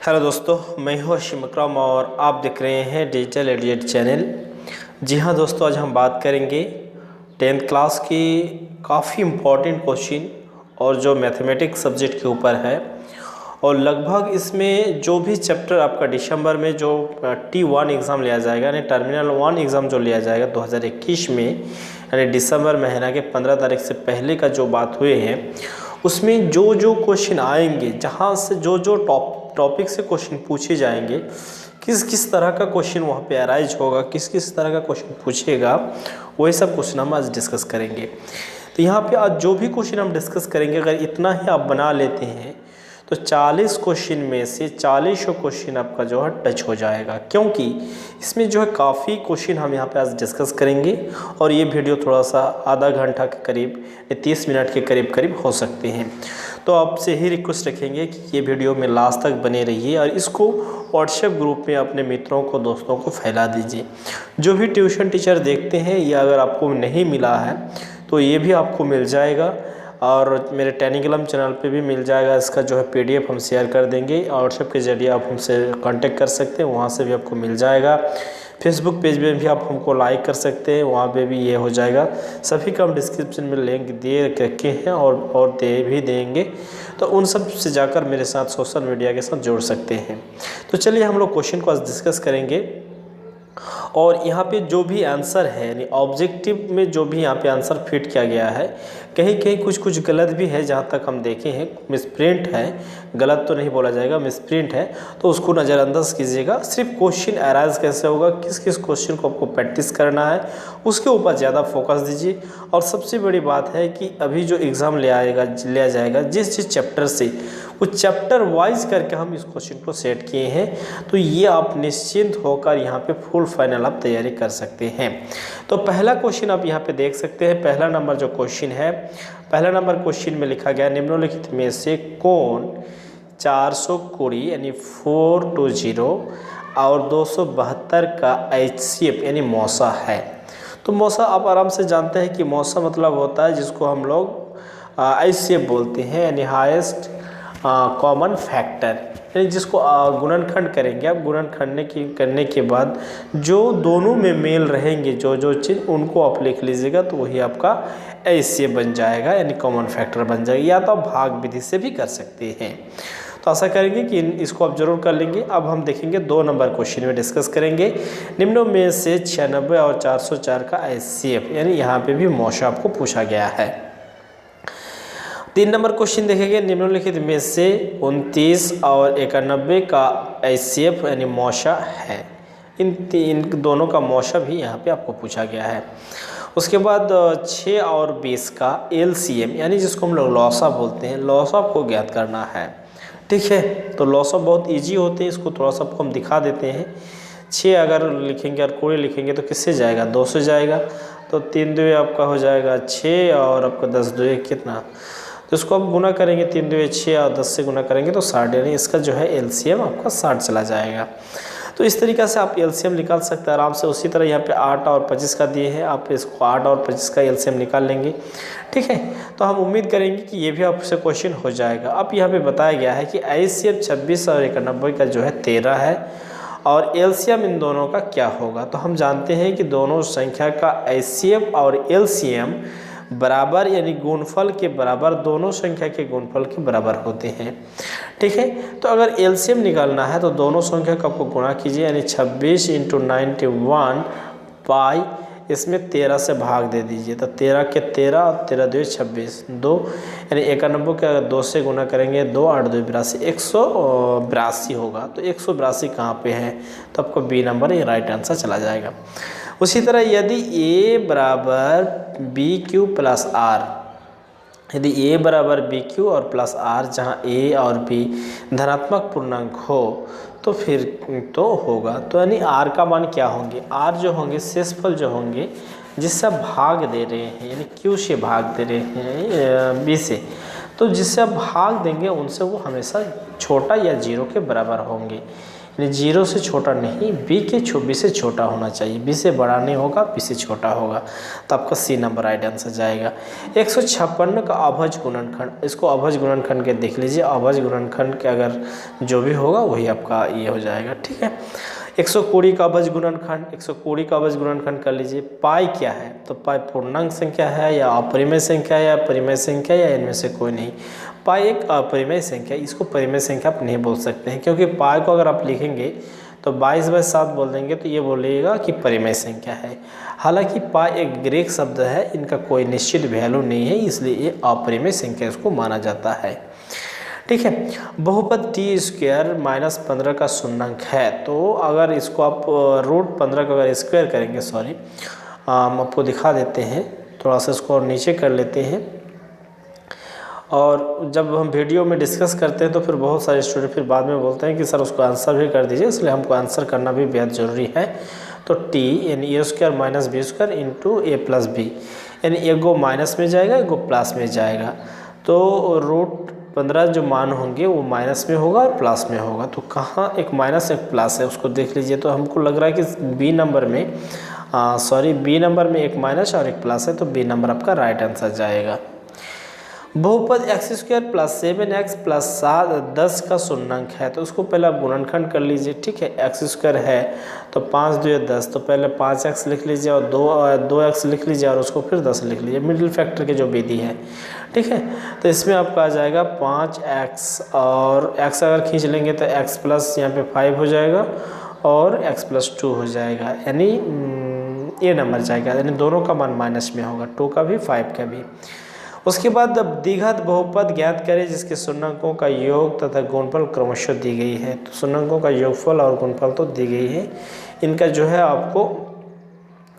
Hello दोस्तों, मैं हूं हशीम अकरम और आप देख रहे हैं डिजिटल एडिएट चैनल। जी हाँ दोस्तों, आज हम बात करेंगे 10th क्लास की काफ़ी इम्पोर्टेंट क्वेश्चन और जो मैथमेटिक्स सब्जेक्ट के ऊपर है। और लगभग इसमें जो भी चैप्टर आपका दिसंबर में जो T1 एग्ज़ाम लिया जाएगा यानी टर्मिनल 1 एग्ज़ाम जो लिया जाएगा 2021 में, यानी दिसंबर महीना के 15 तारीख से पहले का जो बात हुए हैं उसमें जो जो क्वेश्चन आएंगे, जहाँ से जो जो टॉपिक से क्वेश्चन पूछे जाएंगे, किस किस तरह का क्वेश्चन वहाँ पे अराइज होगा, किस किस तरह का क्वेश्चन पूछेगा, वही सब क्वेश्चन हम आज डिस्कस करेंगे। तो यहाँ पे आज जो भी क्वेश्चन हम डिस्कस करेंगे, अगर इतना ही आप बना लेते हैं तो 40 क्वेश्चन में से 40 क्वेश्चन आपका जो है टच हो जाएगा, क्योंकि इसमें जो है काफ़ी क्वेश्चन हम यहाँ पे आज डिस्कस करेंगे। और ये वीडियो थोड़ा सा आधा घंटा के करीब 30 मिनट के करीब हो सकते हैं। तो आपसे ही रिक्वेस्ट रखेंगे कि ये वीडियो में लास्ट तक बने रहिए और इसको व्हाट्सएप ग्रुप में अपने मित्रों को, दोस्तों को फैला दीजिए। जो भी ट्यूशन टीचर देखते हैं, या अगर आपको नहीं मिला है तो ये भी आपको मिल जाएगा और मेरे टेलीग्राम चैनल पे भी मिल जाएगा। इसका जो है PDF हम शेयर कर देंगे, व्हाट्सएप के ज़रिए आप हमसे कांटेक्ट कर सकते हैं, वहाँ से भी आपको मिल जाएगा। फेसबुक पेज में भी आप हमको लाइक कर सकते हैं, वहाँ पे भी ये हो जाएगा। सभी का हम डिस्क्रिप्शन में लिंक दे रखे हैं और दे भी देंगे, तो उन सब से जाकर मेरे साथ सोशल मीडिया के साथ जोड़ सकते हैं। तो चलिए हम लोग क्वेश्चन को आज डिस्कस करेंगे। और यहाँ पे जो भी आंसर है, यानी ऑब्जेक्टिव में जो भी यहाँ पे आंसर फिट किया गया है, कहीं कहीं कुछ गलत भी है। जहाँ तक हम देखे हैं मिसप्रिंट है, गलत तो नहीं बोला जाएगा, मिसप्रिंट है, तो उसको नज़रअंदाज कीजिएगा। सिर्फ क्वेश्चन अराइज कैसे होगा, किस किस क्वेश्चन को आपको प्रैक्टिस करना है, उसके ऊपर ज़्यादा फोकस दीजिए। और सबसे बड़ी बात है कि अभी जो एग्ज़ाम लिया जाएगा जिस चैप्टर से, उस चैप्टर वाइज करके हम इस क्वेश्चन को सेट किए हैं, तो ये आप निश्चिंत होकर यहाँ पे फुल फाइनल आप तैयारी कर सकते हैं। तो पहला क्वेश्चन आप यहाँ पे देख सकते हैं। पहला नंबर जो क्वेश्चन है, पहला नंबर क्वेश्चन में लिखा गया निम्नलिखित में से कौन 420 यानी 420 और 272 का HCF यानी मौसा है। तो मौसा आप आराम से जानते हैं कि मौसा मतलब होता है जिसको हम लोग HCF बोलते हैं, यानी हाईएस्ट कॉमन फैक्टर, यानी जिसको गुणनखंड करेंगे आप। गुणनखंड करने के बाद जो दोनों में मेल रहेंगे, जो चीज़, उनको आप लिख लीजिएगा, तो वही आपका HCF बन जाएगा, यानी कॉमन फैक्टर बन जाएगा। या तो आप भाग विधि से भी कर सकते हैं। तो आशा करेंगे कि इसको आप जरूर कर लेंगे। अब हम देखेंगे 2 नंबर क्वेश्चन में डिस्कस करेंगे। निम्नों में से 96 और 404 का HCF, यानी यहाँ पे भी मौसा आपको पूछा गया है। 3 नंबर क्वेश्चन देखेंगे। निम्नलिखित में से 29 और 91 का HCF यानी मौसा है। इन दोनों का मौसा भी यहाँ पे आपको पूछा गया है। उसके बाद 6 और 20 का LCM, यानी जिसको हम लोग लौसा बोलते हैं, लौसा आपको ज्ञात करना है। ठीक है, तो लौसा बहुत ईजी होते हैं, इसको थोड़ा सा आपको हम दिखा देते हैं। 6 अगर लिखेंगे और कोड़े लिखेंगे तो किससे जाएगा, 2 से जाएगा। तो 3 2 आपका हो जाएगा 6 और आपका 10 2 कितना, तो इसको आप गुना करेंगे, 3 2 6 और 10 से गुना करेंगे तो 60, यानी इसका जो है LCM आपका 60 चला जाएगा। तो इस तरीक़े से आप LCM निकाल सकते हैं आराम से। उसी तरह यहाँ पे 8 और 25 का दिए हैं, आप इसको 8 और 25 का LCM निकाल लेंगे। ठीक है, तो हम उम्मीद करेंगे कि ये भी आपसे क्वेश्चन हो जाएगा। अब यहाँ पे बताया गया है कि HCF 26 और 91 का जो है 13 है, और LCM इन दोनों का क्या होगा। तो हम जानते हैं कि दोनों संख्या का HCF और LCM बराबर, यानी गुणनफल के बराबर, दोनों संख्या के गुणनफल के बराबर होते हैं। ठीक है, तो अगर LCM निकालना है तो दोनों संख्या का आपको गुणा कीजिए, यानी 26 × 91 बाई इसमें 13 से भाग दे दीजिए। तो 13 के 13 और 13 2 26 2, यानी 91 के अगर 2 से गुना करेंगे 2 8 2 82, 182 होगा। तो 182 कहाँ पे है, तो आपको B नंबर ये राइट आंसर चला जाएगा। उसी तरह यदि A बराबर BQ प्लस R, यदि A बराबर BQ और प्लस R, जहाँ A और B धनात्मक पूर्णांक हो तो फिर तो होगा। तो यानी R का मान क्या होंगे, R जो होंगे शेषफल जो होंगे जिससे आप भाग दे रहे हैं, यानी Q से भाग दे रहे हैं B से, तो जिससे आप भाग देंगे उनसे वो हमेशा छोटा या 0 के बराबर होंगे। यानी 0 से छोटा नहीं, बी से छोटा होना चाहिए, बी से बड़ा नहीं होगा, बी से छोटा होगा, तो आपका सी नंबर राइट आंसर जाएगा। 156 का अभज गुणनखंड, इसको अभज गुणनखंड के देख लीजिए, अभज गुणनखंड के अगर जो भी होगा वही आपका ये हो जाएगा, ठीक है। 120 का अभज गुणनखंड, 120 का अभज गुणनखंड कर लीजिए। पाई क्या है, तो पाई पूर्णांक संख्या है या अपरिमेय संख्या है या परिमेय संख्या या इनमें से कोई नहीं। पाई एक अपरिमेय संख्या, इसको परिमेय संख्या आप नहीं बोल सकते हैं, क्योंकि पाई को अगर आप लिखेंगे तो 22/7 बोल देंगे तो ये बोलिएगा कि परिमेय संख्या है। हालांकि पाई एक ग्रीक शब्द है, इनका कोई निश्चित वैल्यू नहीं है, इसलिए ये अपरिमेय संख्या इसको माना जाता है, ठीक है। बहुपद t² -15 का शून्यंक है, तो अगर इसको आप √15 का अगर स्क्वायर करेंगे, सॉरी हम आपको दिखा देते हैं, थोड़ा सा इसको और नीचे कर लेते हैं। और जब हम वीडियो में डिस्कस करते हैं तो फिर बहुत सारे स्टूडेंट फिर बाद में बोलते हैं कि सर उसको आंसर भी कर दीजिए, इसलिए हमको आंसर करना भी बेहद ज़रूरी है। तो t यानी a² - b² इंटू a+b, यानी एगो माइनस में जाएगा, एगो प्लस में जाएगा, तो √15 जो मान होंगे वो माइनस में होगा और प्लस में होगा। तो कहाँ एक माइनस एक प्लस है उसको देख लीजिए। तो हमको लग रहा है कि बी नंबर में एक माइनस और एक प्लस है, तो बी नंबर आपका राइट आंसर जाएगा। बहुपद x² + 7x + 10 का शून्यंक है, तो उसको पहले आप गुणनखंड कर लीजिए, ठीक है। x² है तो 5 × 2 = 10, तो पहले 5x लिख लीजिए और 2x लिख लीजिए और उसको फिर 10 लिख लीजिए, मिडिल फैक्टर की जो विधि है, ठीक है। तो इसमें आपका आ जाएगा 5x, और x अगर खींच लेंगे तो x+ यहाँ पे 5 हो जाएगा और x+2 हो जाएगा, यानी ये नंबर जाएगा, यानी दोनों का मान माइनस में होगा, 2 का भी 5 का भी। उसके बाद अब द्विघात बहुपद ज्ञात करें जिसके शून्यंकों का योग तथा गुणनफल क्रमशः दी गई है। तो शून्यंकों का योगफल और गुणनफल तो दी गई है, इनका जो है आपको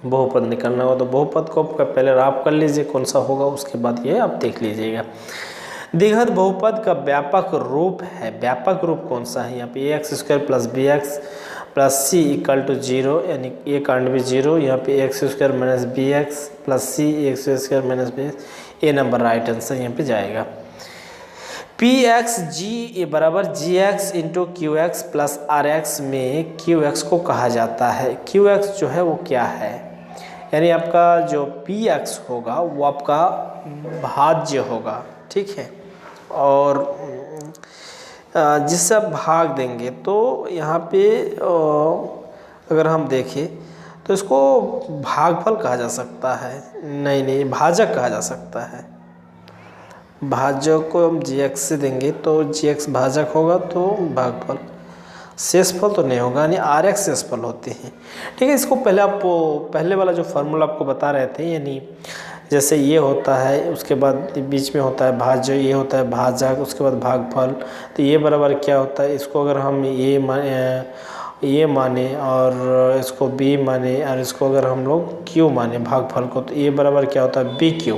बहुपद निकालना होगा। तो बहुपद को पहले आप कर लीजिए कौन सा होगा, उसके बाद ये आप देख लीजिएगा। द्विघात बहुपद का व्यापक रूप है, व्यापक रूप कौन सा है, यहाँ पे ax² + bx + c = 0, यानी a कांड भी 0, यहाँ पे ax² - bx + c ax² - bx, ए नंबर राइट आंसर यहाँ पे जाएगा। pxg = gx × qx + rx में qx को कहा जाता है। qx जो है वो क्या है, यानी आपका जो px होगा वो आपका भाज्य होगा, ठीक है। और जिससे आप भाग देंगे तो यहाँ पे अगर हम देखें तो इसको भागफल कहा जा सकता है, नहीं भाजक कहा जा सकता है। भाजक को हम gx से देंगे तो gx भाजक होगा, तो भागफल, शेषफल तो नहीं होगा, यानी rx शेषफल होते हैं, ठीक है। इसको पहले वाला जो फार्मूला आपको बता रहे थे, यानी जैसे ये होता है, उसके बाद बीच में होता है भाज्य, ये होता है भाजक, उसके बाद भागफल, तो ये बराबर क्या होता है, इसको अगर हम ये माने और इसको b माने और इसको अगर हम लोग q माने भागफल को, तो ये बराबर क्या होता है bq,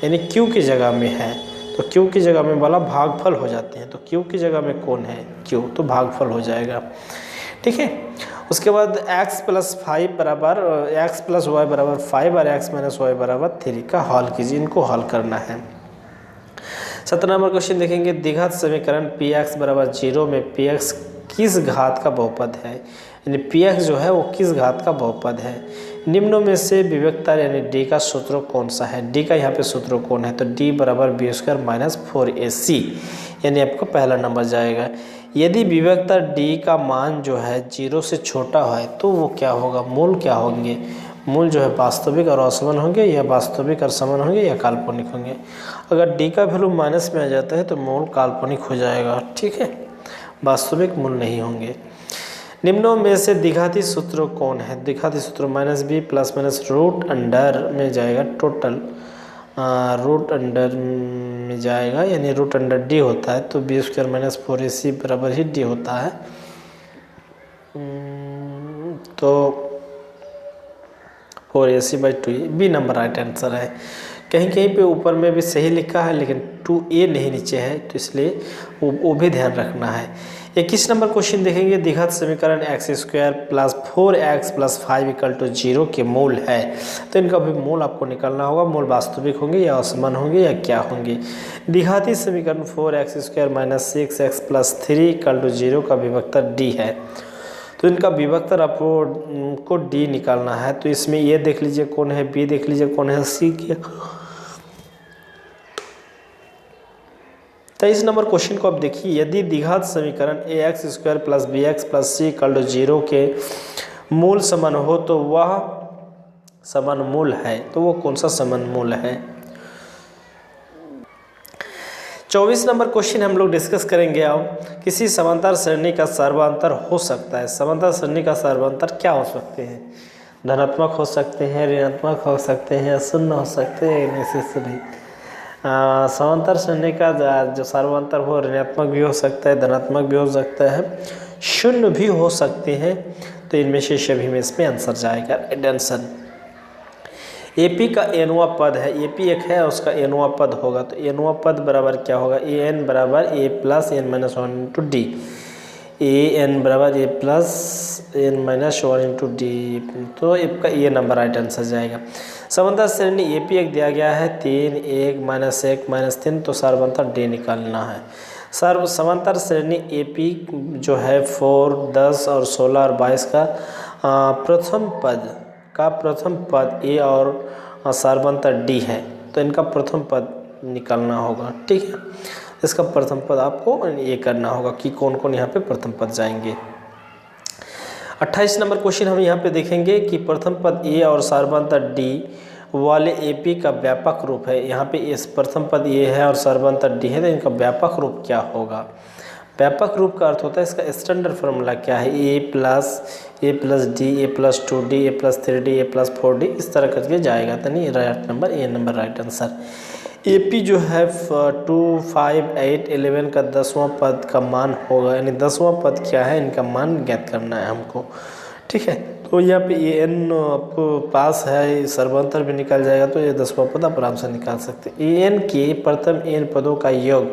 यानी q की जगह में है तो q की जगह में वाला भागफल हो जाते हैं, तो q की जगह में कौन है, q, तो भागफल हो जाएगा, ठीक है। उसके बाद x + 5 बराबर x + y बराबर 5 और x - y बराबर 3 का हल कीजिए, इनको हल करना है। 17 नंबर क्वेश्चन देखेंगे। द्विघात समीकरण px = 0 में px किस घात का बहुपद है, यानी px जो है वो किस घात का बहुपद है। निम्नों में से विवेकता यानी d का सूत्र कौन सा है, d का यहाँ पे सूत्र कौन है, तो d = b² - 4ac, यानी आपका पहला नंबर जाएगा। यदि विवेकता d का मान जो है 0 से छोटा है तो वो क्या होगा, मूल क्या होंगे, मूल जो है वास्तविक और असमान होंगे, या वास्तविक और समान होंगे, या काल्पनिक होंगे। अगर d का वैल्यू माइनस में आ जाता है तो मूल काल्पनिक हो जाएगा, ठीक है, वास्तविक मूल नहीं होंगे। निम्नों में से द्विघाती सूत्र कौन है, द्विघाती सूत्र -b ± √अंडर में जाएगा, टोटल √अंडर में जाएगा, यानी √d होता है, तो b² - 4ac बराबर ही d होता है, तो 4ac/2 B number right answer है, कहीं कहीं पे ऊपर में भी सही लिखा है लेकिन 2a नहीं नीचे है, तो इसलिए वो भी ध्यान रखना है। 21 नंबर क्वेश्चन देखेंगे, द्विघात समीकरण x² + 4x + 5 = 0 के मूल है। तो इनका भी मूल आपको निकालना होगा। मूल वास्तविक होंगे या असमान होंगे या क्या होंगे। द्विघाती समीकरण 4x² - 6x + 3 = 0 का विभक्तर d है। तो इनका विभक्तर आपको डी निकालना है। तो इसमें ये देख लीजिए कौन है, बी देख लीजिए कौन है, सी क्या। 23 नंबर क्वेश्चन को आप देखिए, यदि द्विघात समीकरण ax² + bx + c = 0 के मूल समान हो तो वह समान मूल है। तो वो कौन सा समान मूल है। 24 नंबर क्वेश्चन हम लोग डिस्कस करेंगे। अब किसी समांतर श्रेणी का सर्वांतर हो सकता है। समांतर श्रेणी का सर्वांतर क्या हो सकते हैं, धनात्मक हो सकते हैं, ऋणात्मक हो सकते हैं, शून्य हो सकते हैं, ऐसे नहीं। समांतर श्रेणी का जो सर्वांतर हो ऋणात्मक भी हो सकता है, धनात्मक भी हो सकता है, शून्य भी हो सकते हैं। तो इनमें से सभी में इसमें आंसर जाएगा, राइट आंसर। AP का nवां पद है, AP एक है उसका nवां पद होगा। तो nवां पद बराबर क्या होगा, an बराबर a + n - 1 × d, an बराबर a + n - 1 × d। तो आपका ये नंबर राइट आंसर जाएगा। समांतर श्रेणी AP एक दिया गया है 3 1 -1 -3, तो सर्वांतर d निकालना है। समांतर श्रेणी AP जो है 4 10 और 16 और 22 का प्रथम पद a और सर्वांतर d है। तो इनका प्रथम पद निकालना होगा, ठीक है। इसका प्रथम पद आपको ये करना होगा कि कौन कौन यहाँ पे प्रथम पद जाएंगे। 28 नंबर क्वेश्चन हम यहाँ पे देखेंगे कि प्रथम पद a और सर्वांतर d वाले AP का व्यापक रूप है। यहाँ पे इस प्रथम पद a है और सर्वांतर d है, तो इनका व्यापक रूप क्या होगा। व्यापक रूप का अर्थ होता है, इसका स्टैंडर्ड फार्मूला क्या है, a + d, a + 2d, a + 3d, a + 4d, इस तरह करके जाएगा। तो नहीं राइट नंबर, ए नंबर राइट आंसर। AP जो है 2 5 8 11 का 10वां पद का मान होगा, यानी 10वां पद क्या है इनका मान ज्ञात करना है हमको, ठीक है। तो यहाँ पे an आपको पास है, सर्वांतर भी निकल जाएगा, तो ये 10वां पद आप आराम से निकाल सकते हैं। an के प्रथम n पदों का योग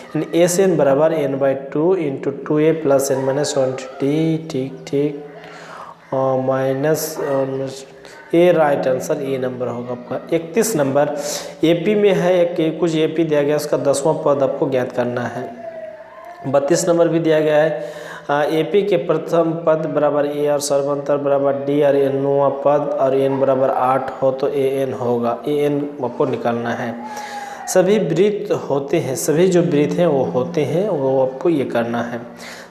यानी Sn बराबर n/2 × 2a + n - 1 d, ठीक माइनस ए राइट आंसर, ए नंबर होगा आपका। 31 नंबर AP में है कि कुछ AP दिया गया, उसका 10वां पद आपको ज्ञात करना है। 32 नंबर भी दिया गया है, AP के प्रथम पद बराबर a और सर्वांतर बराबर d और nवां पद और n बराबर 8 हो तो an होगा, an आपको निकालना है। सभी वृत्त होते हैं, सभी जो वृत्त हैं वो होते हैं, वो आपको ये करना है।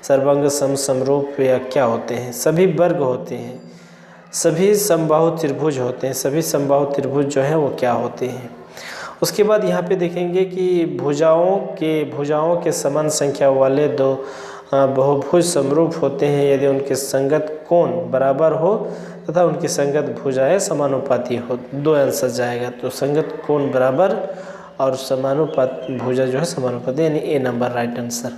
सर्वांग समरूप या क्या होते हैं, सभी वर्ग होते हैं, सभी समबाहु त्रिभुज होते हैं, सभी समबाहु त्रिभुज जो हैं वो क्या होते हैं। उसके बाद यहाँ पे देखेंगे कि भुजाओं के समान संख्या वाले दो बहुभुज समरूप होते हैं यदि उनके संगत कोण बराबर हो तथा उनकी संगत भुजाएं समानुपाती हो। दो आंसर जाएगा, तो संगत कोण बराबर और समानुपात भुजा जो है समानुपाती, यानी A number right answer.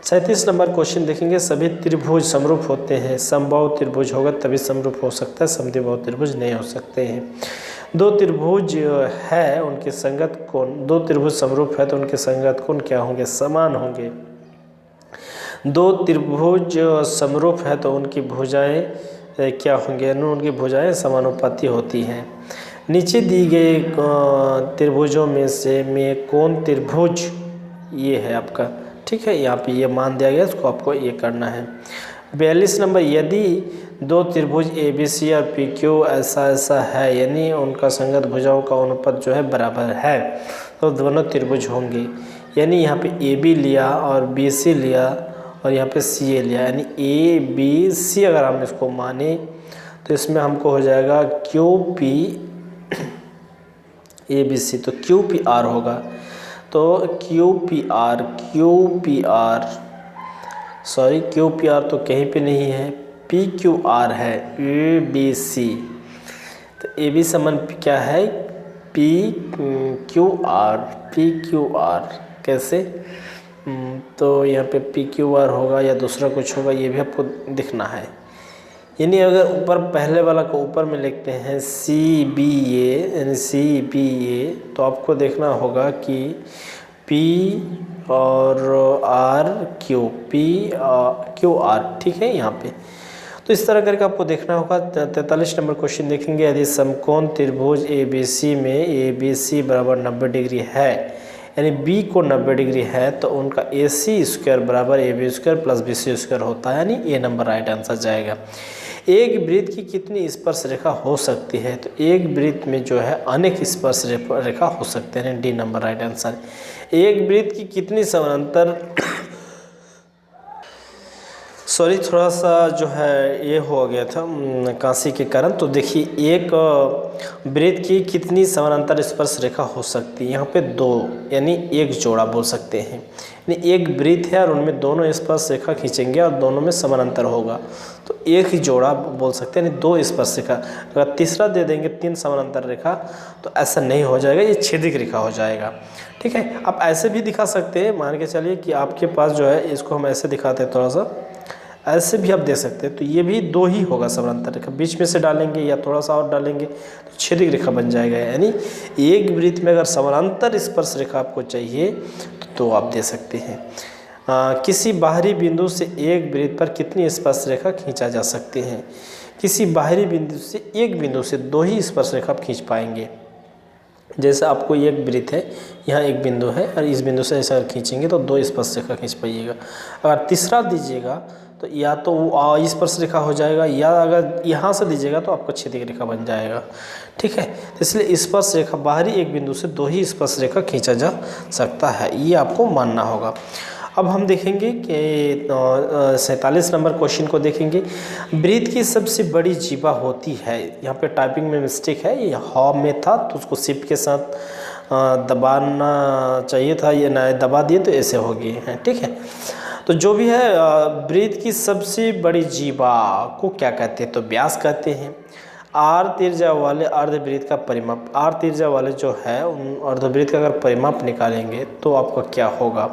37 number question देखेंगे, सभी त्रिभुज समरूप होते हैं, समबाहु त्रिभुज होगा तभी समरूप हो सकता है, समद्विबाहु त्रिभुज नहीं हो सकते हैं। दो त्रिभुज है उनके संगत कोण, दो त्रिभुज समरूप है तो उनके संगत कोण क्या होंगे, समान होंगे। दो त्रिभुज समरूप है तो उनकी भुजाएं क्या होंगे, उनकी भुजाएं समानुपाती होती हैं। नीचे दी गए त्रिभुजों में से कौन त्रिभुज ये है आपका, ठीक है। यहाँ पे ये मान दिया गया, इसको आपको ये करना है। 42 नंबर, यदि दो त्रिभुज ABC और PQ ऐसा है, यानी उनका संगत भुजाओं का अनुपात जो है बराबर है, तो दोनों त्रिभुज होंगे। यानी यहाँ पे AB लिया और BC लिया और यहाँ पे CA लिया, यानी ABC अगर हम इसको माने तो इसमें हमको हो जाएगा QP ABC, तो QPR होगा। तो QPR तो कहीं पे नहीं है, PQR है, ABC। तो AB समान क्या है, PQR कैसे, तो यहाँ पे PQR होगा या दूसरा कुछ होगा, ये भी आपको दिखना है। यानी अगर ऊपर पहले वाला को ऊपर में लिखते हैं CBA यानी CBA, तो आपको देखना होगा कि P और QR, ठीक है यहाँ पे। तो इस तरह करके आपको देखना होगा। 43 नंबर क्वेश्चन देखेंगे, यदि समकोण त्रिभुज ABC में ABC बराबर 90 डिग्री है, यानी B को 90 डिग्री है, तो उनका AC स्क्वायर बराबर AB square plus BC square होता है, यानी ए नंबर राइट आंसर जाएगा। एक वृत्त की कितनी स्पर्श रेखा हो सकती है, तो एक वृत्त में जो है अनेक स्पर्श रेखा हो सकते हैं, डी नंबर राइट आंसर। एक वृत्त की कितनी समानांतर सॉरी थोड़ा सा जो है ये हो गया था कांसी के कारण। तो देखिए एक वृत्त की कितनी समानांतर स्पर्श रेखा हो सकती है, यहाँ पे दो, यानी एक जोड़ा बोल सकते हैं। यानी एक वृत्त है और उनमें दोनों स्पर्श रेखा खींचेंगे और दोनों में समानांतर होगा, तो एक ही जोड़ा बोल सकते हैं, यानी दो स्पर्श रेखा। अगर तीसरा दे देंगे 3 समानांतर रेखा, तो ऐसा नहीं हो जाएगा, ये छेदिक रेखा हो जाएगा, ठीक है। आप ऐसे भी दिखा सकते हैं, मान के चलिए कि आपके पास जो है, इसको हम ऐसे दिखाते हैं, थोड़ा सा ऐसे भी आप दे सकते हैं, तो ये भी दो ही होगा समानांतर रेखा। बीच में से डालेंगे या थोड़ा सा और डालेंगे तो छेदिक रेखा बन जाएगा। यानी एक वृत्त में अगर समानांतर स्पर्श रेखा आपको चाहिए तो आप दे सकते हैं। किसी बाहरी बिंदु से एक वृत्त पर कितनी स्पर्श रेखा खींचा जा सकती है। किसी बाहरी बिंदु से एक बिंदु से दो ही स्पर्श रेखा आप खींच पाएंगे। जैसे आपको एक वृत्त है, यहाँ एक बिंदु है और इस बिंदु से ऐसा अगर खींचेंगे तो दो स्पर्श रेखा खींच पाइएगा। अगर तीसरा दीजिएगा तो या तो वो स्पर्श रेखा हो जाएगा, या अगर यहाँ से दीजिएगा तो आपको छेदिक रेखा बन जाएगा, ठीक है। तो इसलिए स्पर्श रेखा बाहरी एक बिंदु से दो ही स्पर्श रेखा खींचा जा सकता है, ये आपको मानना होगा। अब हम देखेंगे कि 47 नंबर क्वेश्चन को देखेंगे। वृत्त की सबसे बड़ी जीवा होती है, यहाँ पे टाइपिंग में मिस्टेक है, ये ह में था तो उसको शिफ्ट के साथ दबाना चाहिए था, ये ना दबा दिए तो ऐसे हो गए हैं, ठीक है। तो जो भी है वृत्त की सबसे बड़ी जीवा को क्या कहते हैं, तो व्यास कहते हैं। आर त्रिज्या वाले अर्धवृत्त का परिमाप, आर त्रिज्या वाले जो है उन अर्धवृत्त का अगर परिमाप निकालेंगे तो आपका क्या होगा।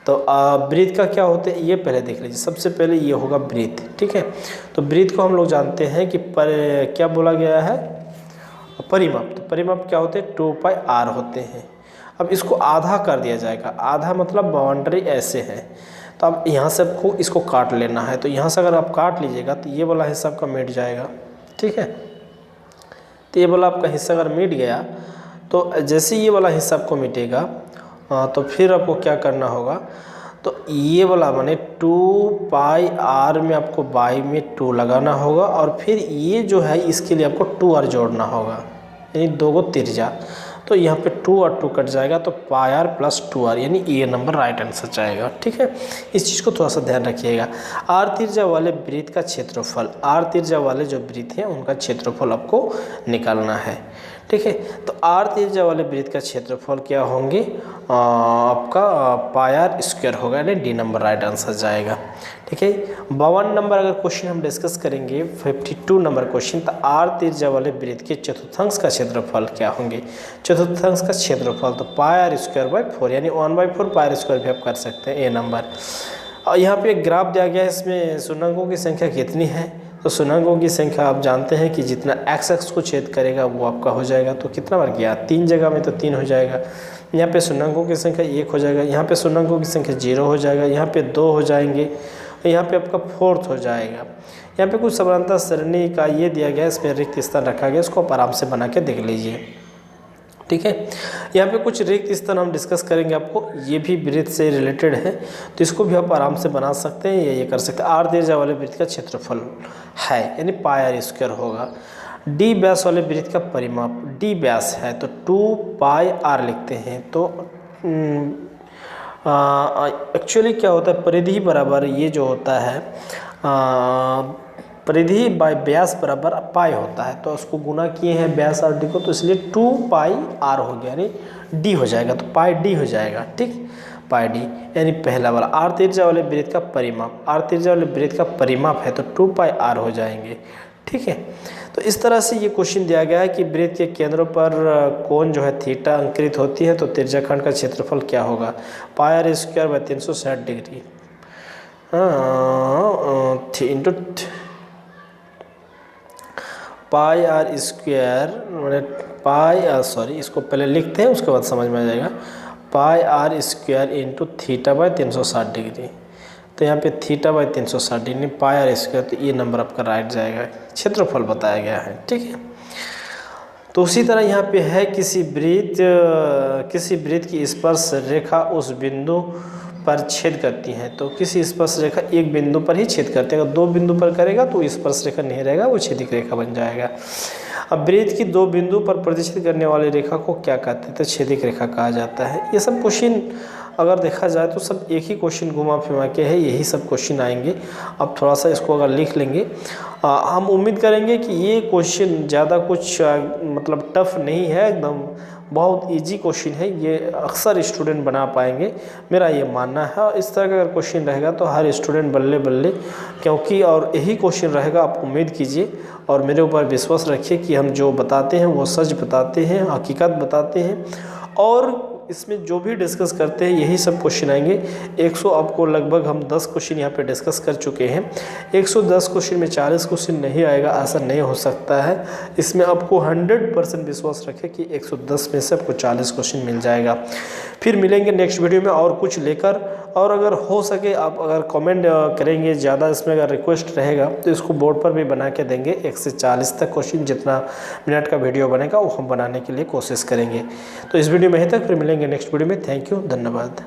तो वृत्त का क्या होते हैं ये पहले देख लीजिए। सबसे पहले ये होगा वृत्त, ठीक है। तो वृत्त को हम लोग जानते हैं कि क्या बोला गया है, परिमाप। तो परिमाप क्या होते हैं, 2πr होते हैं। अब इसको आधा कर दिया जाएगा, आधा मतलब बाउंड्री ऐसे है, तो अब यहाँ से आपको इसको काट लेना है। तो यहाँ से अगर आप काट लीजिएगा तो ये वाला हिस्सा आपका मिट जाएगा, ठीक है। तो ये वाला आपका हिस्सा अगर मिट गया, तो जैसे ये वाला हिस्सा आपको मिटेगा तो फिर आपको क्या करना होगा, तो ये वाला माने 2πr में आपको बाई में 2 लगाना होगा, और फिर ये जो है इसके लिए आपको 2r जोड़ना होगा, यानी 2 को त्रिज्या। तो यहाँ पे 2 और 2 कट जाएगा, तो πr प्लस 2r, यानी ये नंबर राइट आंसर जाएगा, ठीक है। इस चीज़ को थोड़ा सा ध्यान रखिएगा। आर त्रिज्या वाले वृत्त का क्षेत्रफल, आर त्रिज्या वाले जो वृत्त हैं उनका क्षेत्रफल आपको निकालना है, ठीक है। तो आर त्रिज्या वाले वृत्त का क्षेत्रफल क्या होंगे, आपका πr स्क्वायर होगा, यानी डी नंबर राइट आंसर जाएगा, ठीक है। 52 नंबर अगर क्वेश्चन हम डिस्कस करेंगे, 52 नंबर क्वेश्चन, तो आर त्रिज्या वाले वृत्त के चतुर्थांश का क्षेत्रफल क्या होंगे। चतुर्थांश का क्षेत्रफल तो πr स्क्वायर बाई 4, यानी 1/4 πr स्क्वायर भी आप कर सकते हैं, ए नंबर। और यहाँ पे एक ग्राफ दिया गया है, इसमें शून्याङ्कों की संख्या कितनी है, तो शून्याङ्कों की संख्या आप जानते हैं कि जितना x को छेद करेगा वो आपका हो जाएगा। तो कितना बार गया, 3 जगह में तो 3 हो जाएगा। यहाँ पे शून्याङ्कों की संख्या 1 हो जाएगा, यहाँ पे शून्याङ्कों की संख्या 0 हो जाएगा, यहाँ पे 2 हो जाएंगे, यहाँ पे आपका 4th हो जाएगा। यहाँ पे कुछ समानांतर सरणी का ये दिया गया है, इसमें रिक्त स्थान रखा गया, इसको आप आराम से बना के देख लीजिए, ठीक है। यहाँ पे कुछ रिक्त स्थान हम डिस्कस करेंगे, आपको ये भी वृत्त से रिलेटेड है, तो इसको भी आप आराम से बना सकते हैं या ये कर सकते हैं। आर त्रिज्या वाले वृत्त का क्षेत्रफल है, यानी πr स्क्वायर होगा। डी व्यास वाले वृत्त का परिमाप, डी व्यास है तो 2πr लिखते हैं। तो एक्चुअली क्या होता है, परिधि बराबर ये जो होता है परिधि बाय व्यास बराबर पाई होता है, तो उसको गुना किए हैं व्यास और डी को, तो इसलिए 2πr हो गया, यानी डी हो जाएगा, तो पाई डी हो जाएगा, ठीक, पाई डी, यानी पहला वाला। आर त्रिज्या वाले वृत्त का परिमाप, आर त्रिज्या वाले वृत्त का परिमाप है तो 2πr हो जाएंगे, ठीक है। तो इस तरह से ये क्वेश्चन दिया गया है कि वृत्त के केंद्रों पर कोण जो है थीटा अंकित होती है, तो त्रिज्याखंड का क्षेत्रफल क्या होगा, πr square by 360 degree into pi r square मैंने इसको पहले लिखते हैं उसके बाद समझ में आ जाएगा। Pi r square into theta by 360 degree. तो यहाँ पे theta by 360 degree pi r square, तो ये नंबर आपका राइट जाएगा। क्षेत्रफल बताया गया है, ठीक है। तो उसी तरह यहाँ पे है किसी वृत्त की स्पर्श रेखा उस बिंदु पर छेद करती है। तो किसी स्पर्श रेखा एक बिंदु पर ही छेद करते हैं। अगर दो बिंदु पर करेगा तो स्पर्श रेखा नहीं रहेगा, वो छेदिक रेखा बन जाएगा। अब वृत्त की दो बिंदु पर प्रतिच्छेद करने वाली रेखा को क्या कहते हैं? तो छेदिक रेखा कहा जाता है। ये सब क्वेश्चन अगर देखा जाए तो सब एक ही क्वेश्चन घुमा फिरा के है, यही सब क्वेश्चन आएंगे। अब थोड़ा सा इसको अगर लिख लेंगे, हम उम्मीद करेंगे कि ये क्वेश्चन ज़्यादा कुछ मतलब टफ नहीं है, एकदम बहुत इजी क्वेश्चन है, ये अक्सर स्टूडेंट बना पाएंगे, मेरा ये मानना है। इस तरह का अगर क्वेश्चन रहेगा तो हर स्टूडेंट बल्ले बल्ले, क्योंकि और यही क्वेश्चन रहेगा, आप उम्मीद कीजिए और मेरे ऊपर विश्वास रखिए कि हम जो बताते हैं वो सच बताते हैं, हकीकत बताते हैं। और इसमें जो भी डिस्कस करते हैं यही सब क्वेश्चन आएंगे। 100 आपको लगभग हम 10 क्वेश्चन यहाँ पे डिस्कस कर चुके हैं। 110 क्वेश्चन में 40 क्वेश्चन नहीं आएगा, ऐसा नहीं हो सकता है। इसमें आपको 100% विश्वास रखें कि 110 में से आपको 40 क्वेश्चन मिल जाएगा। फिर मिलेंगे नेक्स्ट वीडियो में और कुछ लेकर। और अगर हो सके आप अगर कमेंट करेंगे, ज़्यादा इसमें अगर रिक्वेस्ट रहेगा तो इसको बोर्ड पर भी बना के देंगे। 1 से 40 तक क्वेश्चन जितना मिनट का वीडियो बनेगा वो हम बनाने के लिए कोशिश करेंगे। तो इस वीडियो में यहीं तक, फिर मिलेंगे नेक्स्ट वीडियो में। थैंक यू, धन्यवाद।